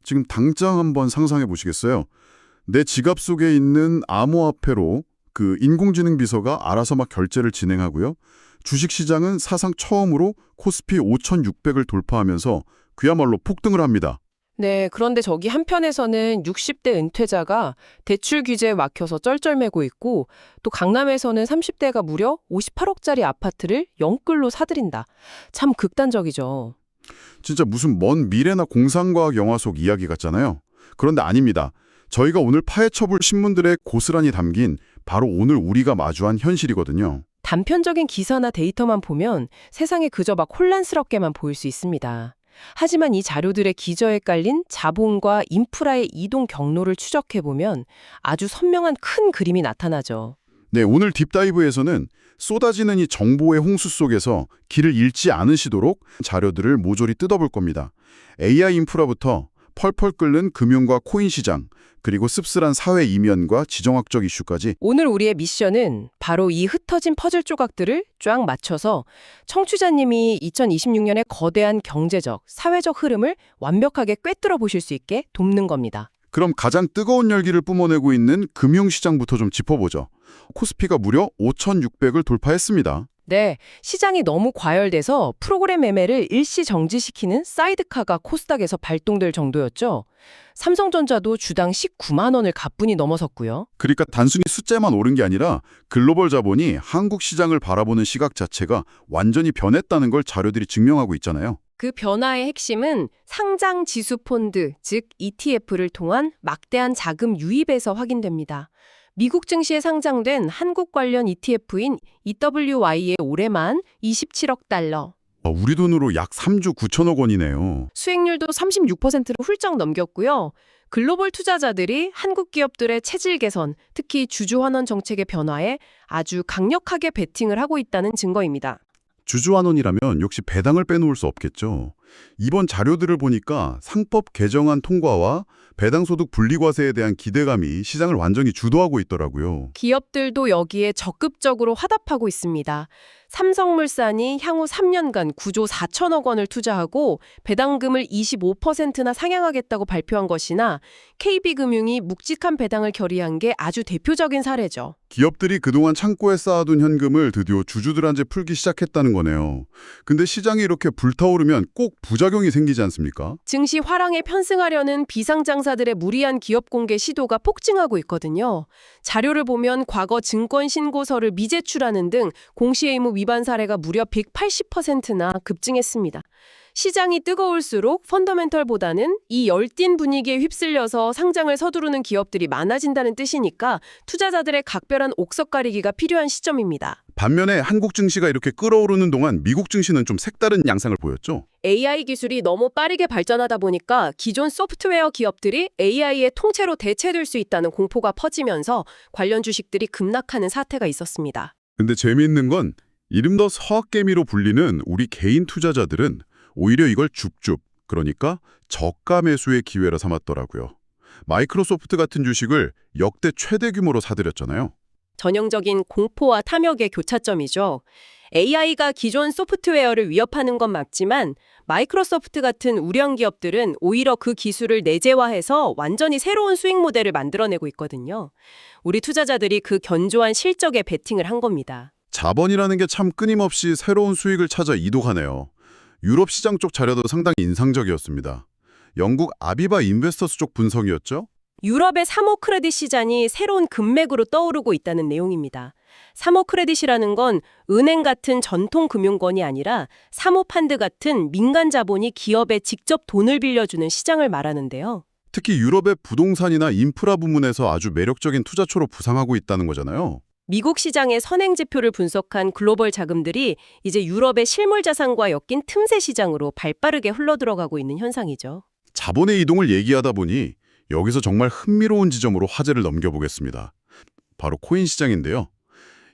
지금 당장 한번 상상해 보시겠어요? 내 지갑 속에 있는 암호화폐로 그 인공지능 비서가 알아서 막 결제를 진행하고요. 주식시장은 사상 처음으로 코스피 5,600을 돌파하면서 그야말로 폭등을 합니다. 네, 그런데 저기 한편에서는 60대 은퇴자가 대출 규제에 막혀서 쩔쩔매고 있고 또 강남에서는 30대가 무려 58억짜리 아파트를 영끌로 사들인다. 참 극단적이죠. 진짜 무슨 먼 미래나 공상과학 영화 속 이야기 같잖아요. 그런데 아닙니다. 저희가 오늘 파헤쳐볼 신문들의 고스란히 담긴 바로 오늘 우리가 마주한 현실이거든요. 단편적인 기사나 데이터만 보면 세상이 그저 막 혼란스럽게만 보일 수 있습니다. 하지만 이 자료들의 기저에 깔린 자본과 인프라의 이동 경로를 추적해보면 아주 선명한 큰 그림이 나타나죠. 네, 오늘 딥다이브에서는 쏟아지는 이 정보의 홍수 속에서 길을 잃지 않으시도록 자료들을 모조리 뜯어볼 겁니다. AI 인프라부터 펄펄 끓는 금융과 코인 시장, 그리고 씁쓸한 사회 이면과 지정학적 이슈까지. 오늘 우리의 미션은 바로 이 흩어진 퍼즐 조각들을 쫙 맞춰서 청취자님이 2026년의 거대한 경제적, 사회적 흐름을 완벽하게 꿰뚫어 보실 수 있게 돕는 겁니다. 그럼 가장 뜨거운 열기를 뿜어내고 있는 금융시장부터 좀 짚어보죠. 코스피가 무려 5,600을 돌파했습니다. 네, 시장이 너무 과열돼서 프로그램 매매를 일시 정지시키는 사이드카가 코스닥에서 발동될 정도였죠. 삼성전자도 주당 19만 원을 가뿐히 넘어섰고요. 그러니까 단순히 숫자만 오른 게 아니라 글로벌 자본이 한국 시장을 바라보는 시각 자체가 완전히 변했다는 걸 자료들이 증명하고 있잖아요. 그 변화의 핵심은 상장 지수 폰드, 즉 ETF를 통한 막대한 자금 유입에서 확인됩니다. 미국 증시에 상장된 한국 관련 ETF인 EWY의 올해만 27억 달러. 우리 돈으로 약 3조 9천억 원이네요. 수익률도 36%를 훌쩍 넘겼고요. 글로벌 투자자들이 한국 기업들의 체질 개선, 특히 주주환원 정책의 변화에 아주 강력하게 베팅을 하고 있다는 증거입니다. 주주환원이라면 역시 배당을 빼놓을 수 없겠죠. 이번 자료들을 보니까 상법 개정안 통과와 배당소득 분리과세에 대한 기대감이 시장을 완전히 주도하고 있더라고요. 기업들도 여기에 적극적으로 화답하고 있습니다. 삼성물산이 향후 3년간 9조 4천억 원을 투자하고 배당금을 25%나 상향하겠다고 발표한 것이나 KB금융이 묵직한 배당을 결의한 게 아주 대표적인 사례죠. 기업들이 그동안 창고에 쌓아둔 현금을 드디어 주주들한테 풀기 시작했다는 거네요. 근데 시장이 이렇게 불타오르면 꼭 부작용이 생기지 않습니까? 증시 화랑에 편승하려는 비상장사들의 무리한 기업 공개 시도가 폭증하고 있거든요. 자료를 보면 과거 증권 신고서를 미제출하는 등 공시의무 위반 사례가 무려 180%나 급증했습니다. 시장이 뜨거울수록 펀더멘털보다는 이 열띤 분위기에 휩쓸려서 상장을 서두르는 기업들이 많아진다는 뜻이니까 투자자들의 각별한 옥석 가리기가 필요한 시점입니다. 반면에 한국 증시가 이렇게 끓어오르는 동안 미국 증시는 좀 색다른 양상을 보였죠. AI 기술이 너무 빠르게 발전하다 보니까 기존 소프트웨어 기업들이 AI의 통째로 대체될 수 있다는 공포가 퍼지면서 관련 주식들이 급락하는 사태가 있었습니다. 근데 재미있는 건 이름도 서학개미로 불리는 우리 개인 투자자들은 오히려 이걸 줍줍, 그러니까 저가 매수의 기회로 삼았더라고요. 마이크로소프트 같은 주식을 역대 최대 규모로 사들였잖아요. 전형적인 공포와 탐욕의 교차점이죠. AI가 기존 소프트웨어를 위협하는 건 맞지만 마이크로소프트 같은 우량 기업들은 오히려 그 기술을 내재화해서 완전히 새로운 수익 모델을 만들어내고 있거든요. 우리 투자자들이 그 견조한 실적에 베팅을 한 겁니다. 자본이라는 게 참 끊임없이 새로운 수익을 찾아 이동하네요. 유럽 시장 쪽 자료도 상당히 인상적이었습니다. 영국 아비바 인베스터스 쪽 분석이었죠? 유럽의 사모 크레딧 시장이 새로운 금맥으로 떠오르고 있다는 내용입니다. 사모 크레딧이라는 건 은행 같은 전통 금융권이 아니라 사모 펀드 같은 민간 자본이 기업에 직접 돈을 빌려주는 시장을 말하는데요. 특히 유럽의 부동산이나 인프라 부문에서 아주 매력적인 투자처로 부상하고 있다는 거잖아요. 미국 시장의 선행 지표를 분석한 글로벌 자금들이 이제 유럽의 실물 자산과 엮인 틈새 시장으로 발빠르게 흘러들어가고 있는 현상이죠. 자본의 이동을 얘기하다 보니 여기서 정말 흥미로운 지점으로 화제를 넘겨보겠습니다. 바로 코인 시장인데요.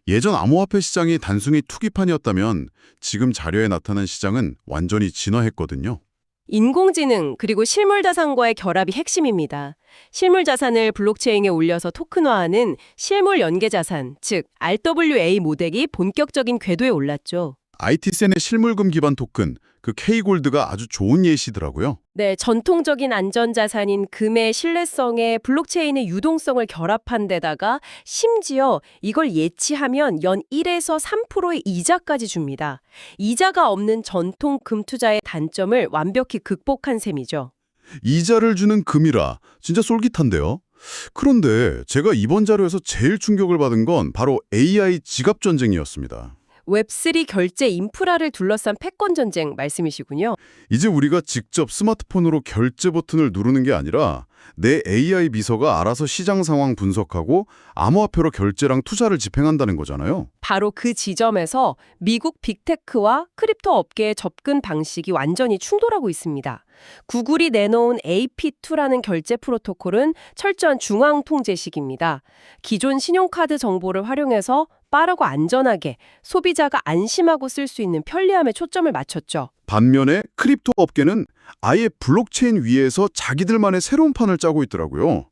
예전 암호화폐 시장이 단순히 투기판이었다면 지금 자료에 나타난 시장은 완전히 진화했거든요. 인공지능 그리고 실물 자산과의 결합이 핵심입니다. 실물 자산을 블록체인에 올려서 토큰화하는 실물 연계 자산, 즉 RWA 모델이 본격적인 궤도에 올랐죠. IT센의 실물금 기반 토큰, 그 K골드가 아주 좋은 예시더라고요. 네, 전통적인 안전자산인 금의 신뢰성에 블록체인의 유동성을 결합한 데다가 심지어 이걸 예치하면 연 1에서 3%의 이자까지 줍니다. 이자가 없는 전통 금 투자의 단점을 완벽히 극복한 셈이죠. 이자를 주는 금이라 진짜 솔깃한데요. 그런데 제가 이번 자료에서 제일 충격을 받은 건 바로 AI 지갑 전쟁이었습니다. 웹3 결제 인프라를 둘러싼 패권 전쟁 말씀이시군요. 이제 우리가 직접 스마트폰으로 결제 버튼을 누르는 게 아니라 내 AI 비서가 알아서 시장 상황 분석하고 암호화폐로 결제랑 투자를 집행한다는 거잖아요. 바로 그 지점에서 미국 빅테크와 크립토 업계의 접근 방식이 완전히 충돌하고 있습니다. 구글이 내놓은 AP2라는 결제 프로토콜은 철저한 중앙 통제식입니다. 기존 신용카드 정보를 활용해서 빠르고 안전하게 소비자가 안심하고 쓸 수 있는 편리함에 초점을 맞췄죠. 반면에 크립토 업계는 아예 블록체인 위에서 자기들만의 새로운 판을 짜고 있더라고요.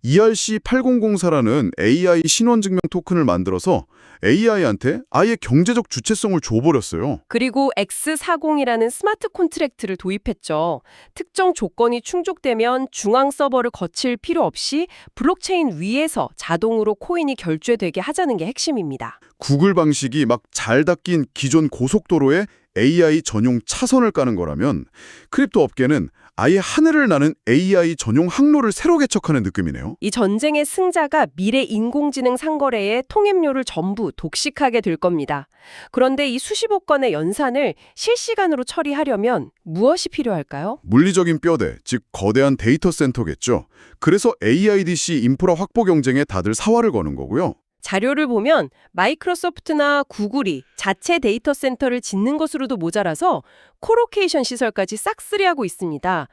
ERC8004라는 AI 신원증명 토큰을 만들어서 AI한테 아예 경제적 주체성을 줘버렸어요. 그리고 X40이라는 스마트 콘트랙트를 도입했죠. 특정 조건이 충족되면 중앙 서버를 거칠 필요 없이 블록체인 위에서 자동으로 코인이 결제되게 하자는 게 핵심입니다. 구글 방식이 막 잘 닦인 기존 고속도로에 AI 전용 차선을 까는 거라면 크립토 업계는 아예 하늘을 나는 AI 전용 항로를 새로 개척하는 느낌이네요. 이 전쟁의 승자가 미래 인공지능 상거래의 통합료를 전부 독식하게 될 겁니다. 그런데 이 수십억 건의 연산을 실시간으로 처리하려면 무엇이 필요할까요? 물리적인 뼈대, 즉 거대한 데이터 센터겠죠. 그래서 AIDC 인프라 확보 경쟁에 다들 사활을 거는 거고요. 자료를 보면 마이크로소프트나 구글이 자체 데이터 센터를 짓는 것으로도 모자라서 코로케이션 시설까지 싹쓸이하고 있습니다.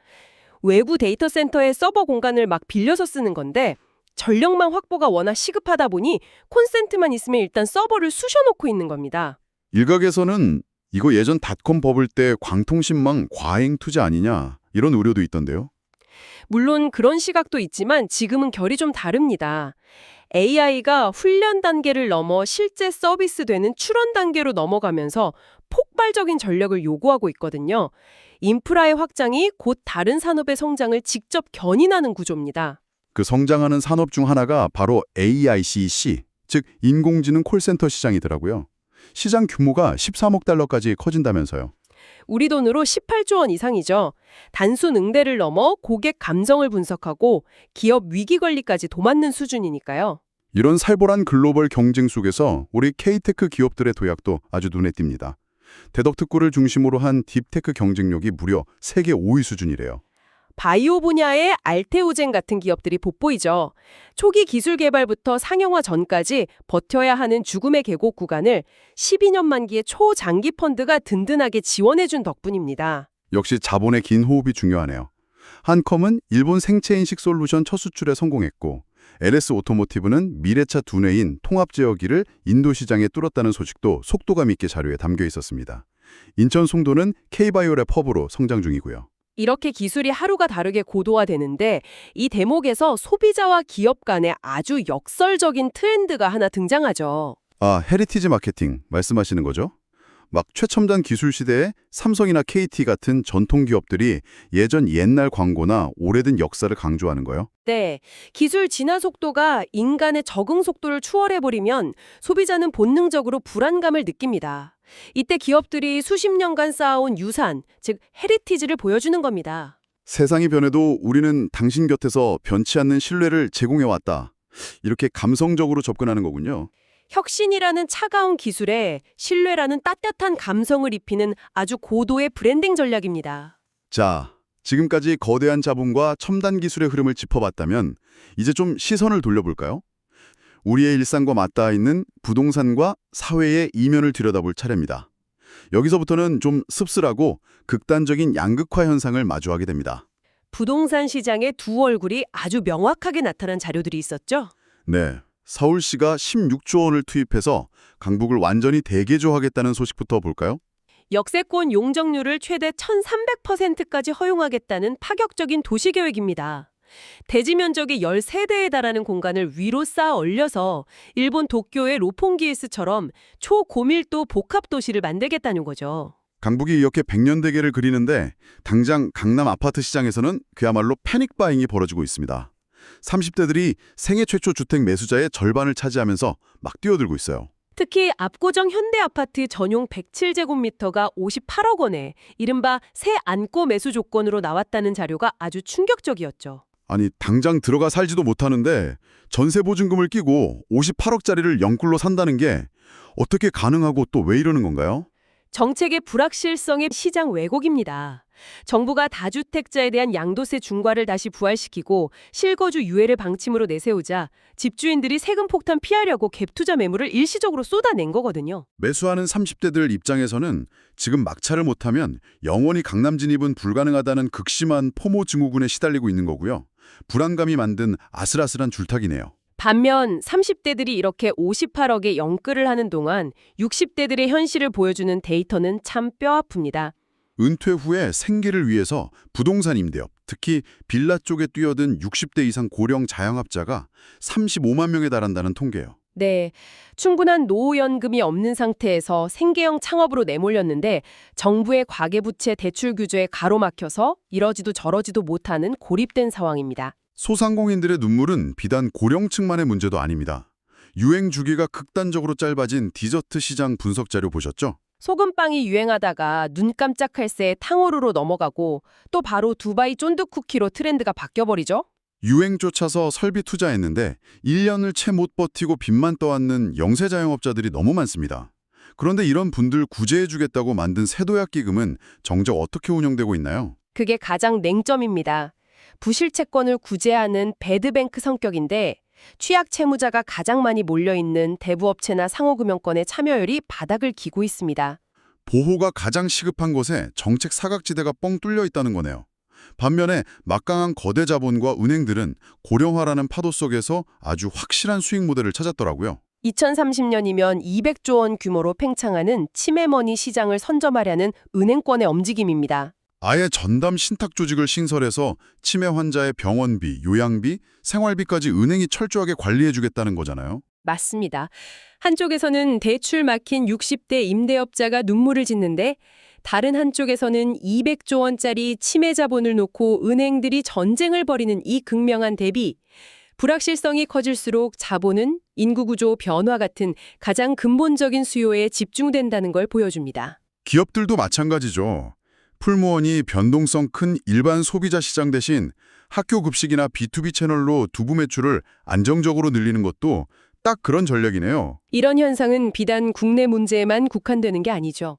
외부 데이터 센터의 서버 공간을 막 빌려서 쓰는 건데 전력망 확보가 워낙 시급하다 보니 콘센트만 있으면 일단 서버를 쑤셔놓고 있는 겁니다. 일각에서는 이거 예전 닷컴 버블 때 광통신망 과잉 투자 아니냐 이런 우려도 있던데요. 물론 그런 시각도 있지만 지금은 결이 좀 다릅니다. AI가 훈련 단계를 넘어 실제 서비스되는 출원 단계로 넘어가면서 폭발적인 전력을 요구하고 있거든요. 인프라의 확장이 곧 다른 산업의 성장을 직접 견인하는 구조입니다. 그 성장하는 산업 중 하나가 바로 AICC, 즉 인공지능 콜센터 시장이더라고요. 시장 규모가 13억 달러까지 커진다면서요. 우리 돈으로 18조 원 이상이죠. 단순 응대를 넘어 고객 감정을 분석하고 기업 위기 관리까지 도맡는 수준이니까요. 이런 살벌한 글로벌 경쟁 속에서 우리 K테크 기업들의 도약도 아주 눈에 띕니다. 대덕특구를 중심으로 한 딥테크 경쟁력이 무려 세계 5위 수준이래요. 바이오 분야의 알테오젠 같은 기업들이 돋보이죠. 초기 기술 개발부터 상용화 전까지 버텨야 하는 죽음의 계곡 구간을 12년 만기의 초장기 펀드가 든든하게 지원해준 덕분입니다. 역시 자본의 긴 호흡이 중요하네요. 한컴은 일본 생체인식 솔루션 첫 수출에 성공했고 LS 오토모티브는 미래차 두뇌인 통합제어기를 인도 시장에 뚫었다는 소식도 속도감 있게 자료에 담겨 있었습니다. 인천 송도는 K바이오랩 허브로 성장 중이고요. 이렇게 기술이 하루가 다르게 고도화되는데 이 대목에서 소비자와 기업 간에 아주 역설적인 트렌드가 하나 등장하죠. 아, 헤리티지 마케팅 말씀하시는 거죠? 막 최첨단 기술 시대에 삼성이나 KT 같은 전통 기업들이 예전 옛날 광고나 오래된 역사를 강조하는 거요? 네, 기술 진화 속도가 인간의 적응 속도를 추월해버리면 소비자는 본능적으로 불안감을 느낍니다. 이때 기업들이 수십 년간 쌓아온 유산, 즉 헤리티지를 보여주는 겁니다. 세상이 변해도 우리는 당신 곁에서 변치 않는 신뢰를 제공해왔다. 이렇게 감성적으로 접근하는 거군요. 혁신이라는 차가운 기술에 신뢰라는 따뜻한 감성을 입히는 아주 고도의 브랜딩 전략입니다. 자, 지금까지 거대한 자본과 첨단 기술의 흐름을 짚어봤다면 이제 좀 시선을 돌려볼까요? 우리의 일상과 맞닿아 있는 부동산과 사회의 이면을 들여다볼 차례입니다. 여기서부터는 좀 씁쓸하고 극단적인 양극화 현상을 마주하게 됩니다. 부동산 시장의 두 얼굴이 아주 명확하게 나타난 자료들이 있었죠. 네, 서울시가 16조 원을 투입해서 강북을 완전히 대개조하겠다는 소식부터 볼까요? 역세권 용적률을 최대 1300%까지 허용하겠다는 파격적인 도시계획입니다. 대지 면적이 13대에 달하는 공간을 위로 쌓아 올려서 일본 도쿄의 로퐁기에스처럼 초고밀도 복합도시를 만들겠다는 거죠. 강북이 이렇게 백년대계를 그리는데 당장 강남 아파트 시장에서는 그야말로 패닉 바잉이 벌어지고 있습니다. 30대들이 생애 최초 주택 매수자의 절반을 차지하면서 막 뛰어들고 있어요. 특히 압구정 현대아파트 전용 107제곱미터가 58억 원에 이른바 새 안고 매수 조건으로 나왔다는 자료가 아주 충격적이었죠. 아니 당장 들어가 살지도 못하는데 전세 보증금을 끼고 58억짜리를 영끌로 산다는 게 어떻게 가능하고 또 왜 이러는 건가요? 정책의 불확실성의 시장 왜곡입니다. 정부가 다주택자에 대한 양도세 중과를 다시 부활시키고 실거주 유예를 방침으로 내세우자 집주인들이 세금 폭탄 피하려고 갭투자 매물을 일시적으로 쏟아낸 거거든요. 매수하는 30대들 입장에서는 지금 막차를 못하면 영원히 강남 진입은 불가능하다는 극심한 포모 증후군에 시달리고 있는 거고요. 불안감이 만든 아슬아슬한 줄타기네요. 반면 30대들이 이렇게 58억에 영끌을 하는 동안 60대들의 현실을 보여주는 데이터는 참 뼈아픕니다. 은퇴 후에 생계를 위해서 부동산 임대업, 특히 빌라 쪽에 뛰어든 60대 이상 고령 자영업자가 35만 명에 달한다는 통계예요. 네, 충분한 노후연금이 없는 상태에서 생계형 창업으로 내몰렸는데 정부의 과계부채 대출 규제에 가로막혀서 이러지도 저러지도 못하는 고립된 상황입니다. 소상공인들의 눈물은 비단 고령층만의 문제도 아닙니다. 유행 주기가 극단적으로 짧아진 디저트 시장 분석 자료 보셨죠? 소금빵이 유행하다가 눈 깜짝할 새에 탕후루로 넘어가고 또 바로 두바이 쫀득 쿠키로 트렌드가 바뀌어버리죠? 유행 쫓아서 설비 투자했는데 1년을 채 못 버티고 빚만 떠안는 영세 자영업자들이 너무 많습니다. 그런데 이런 분들 구제해주겠다고 만든 세도약 기금은 정작 어떻게 운영되고 있나요? 그게 가장 냉점입니다. 부실채권을 구제하는 배드뱅크 성격인데 취약 채무자가 가장 많이 몰려있는 대부업체나 상호금융권의 참여율이 바닥을 기고 있습니다. 보호가 가장 시급한 곳에 정책 사각지대가 뻥 뚫려 있다는 거네요. 반면에 막강한 거대 자본과 은행들은 고령화라는 파도 속에서 아주 확실한 수익 모델을 찾았더라고요. 2030년이면 200조 원 규모로 팽창하는 치매머니 시장을 선점하려는 은행권의 움직임입니다. 아예 전담 신탁 조직을 신설해서 치매 환자의 병원비, 요양비, 생활비까지 은행이 철저하게 관리해주겠다는 거잖아요. 맞습니다. 한쪽에서는 대출 막힌 60대 임대업자가 눈물을 짓는데 다른 한쪽에서는 200조 원짜리 치매 자본을 놓고 은행들이 전쟁을 벌이는 이 극명한 대비, 불확실성이 커질수록 자본은 인구구조 변화 같은 가장 근본적인 수요에 집중된다는 걸 보여줍니다. 기업들도 마찬가지죠. 풀무원이 변동성 큰 일반 소비자 시장 대신 학교 급식이나 B2B 채널로 두부 매출을 안정적으로 늘리는 것도 딱 그런 전략이네요. 이런 현상은 비단 국내 문제에만 국한되는 게 아니죠.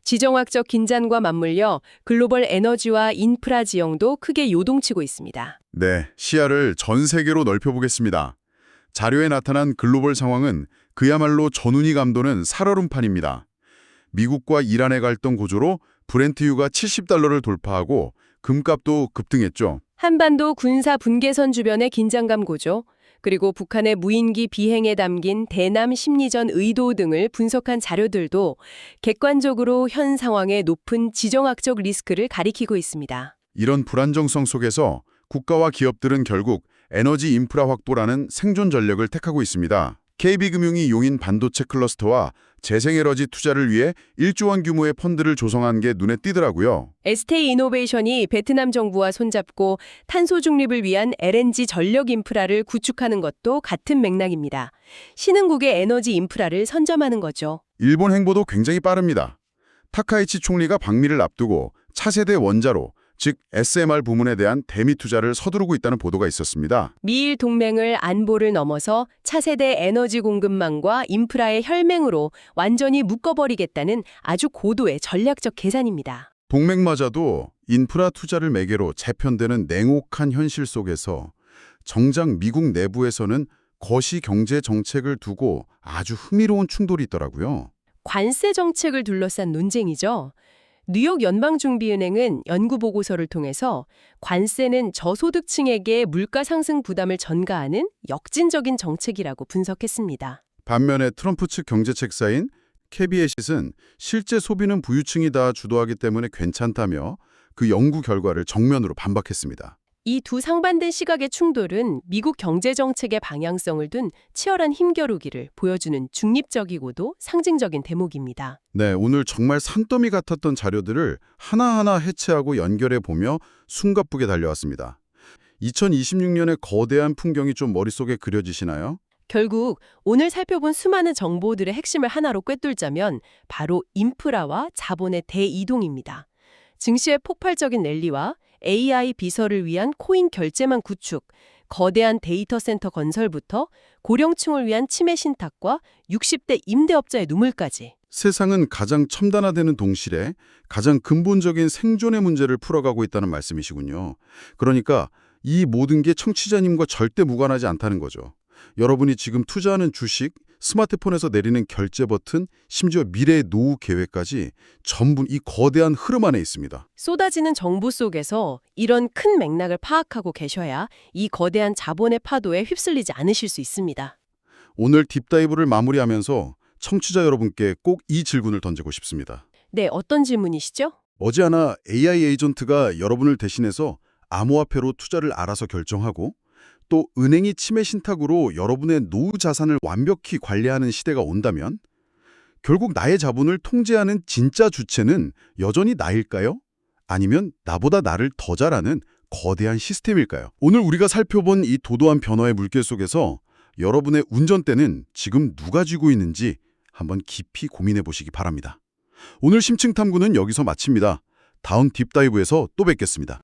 지정학적 긴장과 맞물려 글로벌 에너지와 인프라 지형도 크게 요동치고 있습니다. 네, 시야를 전 세계로 넓혀보겠습니다. 자료에 나타난 글로벌 상황은 그야말로 전운이 감도는 살얼음판입니다. 미국과 이란의 갈등 고조로 브렌트유가 $70를 돌파하고 금값도 급등했죠. 한반도 군사 분계선 주변의 긴장감 고조, 그리고 북한의 무인기 비행에 담긴 대남 심리전 의도 등을 분석한 자료들도 객관적으로 현 상황의 높은 지정학적 리스크를 가리키고 있습니다. 이런 불안정성 속에서 국가와 기업들은 결국 에너지 인프라 확보라는 생존 전략을 택하고 있습니다. KB금융이 용인 반도체 클러스터와 재생에너지 투자를 위해 1조 원 규모의 펀드를 조성한 게 눈에 띄더라고요. ST이노베이션이 베트남 정부와 손잡고 탄소 중립을 위한 LNG 전력 인프라를 구축하는 것도 같은 맥락입니다. 신흥국의 에너지 인프라를 선점하는 거죠. 일본 행보도 굉장히 빠릅니다. 타카이치 총리가 방미를 앞두고 차세대 원자로, 즉 SMR 부문에 대한 대미 투자를 서두르고 있다는 보도가 있었습니다. 미일 동맹을 안보를 넘어서 차세대 에너지 공급망과 인프라의 혈맹으로 완전히 묶어버리겠다는 아주 고도의 전략적 계산입니다. 동맹마저도 인프라 투자를 매개로 재편되는 냉혹한 현실 속에서 정작 미국 내부에서는 거시 경제 정책을 두고 아주 흥미로운 충돌이 있더라고요. 관세 정책을 둘러싼 논쟁이죠. 뉴욕 연방준비은행은 연구보고서를 통해서 관세는 저소득층에게 물가 상승 부담을 전가하는 역진적인 정책이라고 분석했습니다. 반면에 트럼프 측 경제책사인 캐비에싯은 실제 소비는 부유층이 다 주도하기 때문에 괜찮다며 그 연구 결과를 정면으로 반박했습니다. 이 두 상반된 시각의 충돌은 미국 경제정책의 방향성을 둔 치열한 힘겨루기를 보여주는 중립적이고도 상징적인 대목입니다. 네, 오늘 정말 산더미 같았던 자료들을 하나하나 해체하고 연결해 보며 숨가쁘게 달려왔습니다. 2026년의 거대한 풍경이 좀 머릿속에 그려지시나요? 결국 오늘 살펴본 수많은 정보들의 핵심을 하나로 꿰뚫자면 바로 인프라와 자본의 대이동입니다. 증시의 폭발적인 랠리와 AI 비서를 위한 코인 결제망 구축, 거대한 데이터 센터 건설부터 고령층을 위한 치매 신탁과 60대 임대업자의 눈물까지. 세상은 가장 첨단화되는 동시에 가장 근본적인 생존의 문제를 풀어가고 있다는 말씀이시군요. 그러니까 이 모든 게 청취자님과 절대 무관하지 않다는 거죠. 여러분이 지금 투자하는 주식, 스마트폰에서 내리는 결제 버튼, 심지어 미래의 노후 계획까지 전부 이 거대한 흐름 안에 있습니다. 쏟아지는 정보 속에서 이런 큰 맥락을 파악하고 계셔야 이 거대한 자본의 파도에 휩쓸리지 않으실 수 있습니다. 오늘 딥다이브를 마무리하면서 청취자 여러분께 꼭 이 질문을 던지고 싶습니다. 네, 어떤 질문이시죠? 머지않아 AI 에이전트가 여러분을 대신해서 암호화폐로 투자를 알아서 결정하고 또 은행이 치매 신탁으로 여러분의 노후 자산을 완벽히 관리하는 시대가 온다면 결국 나의 자본을 통제하는 진짜 주체는 여전히 나일까요? 아니면 나보다 나를 더 잘하는 거대한 시스템일까요? 오늘 우리가 살펴본 이 도도한 변화의 물결 속에서 여러분의 운전대는 지금 누가 쥐고 있는지 한번 깊이 고민해 보시기 바랍니다. 오늘 심층 탐구는 여기서 마칩니다. 다음 딥다이브에서 또 뵙겠습니다.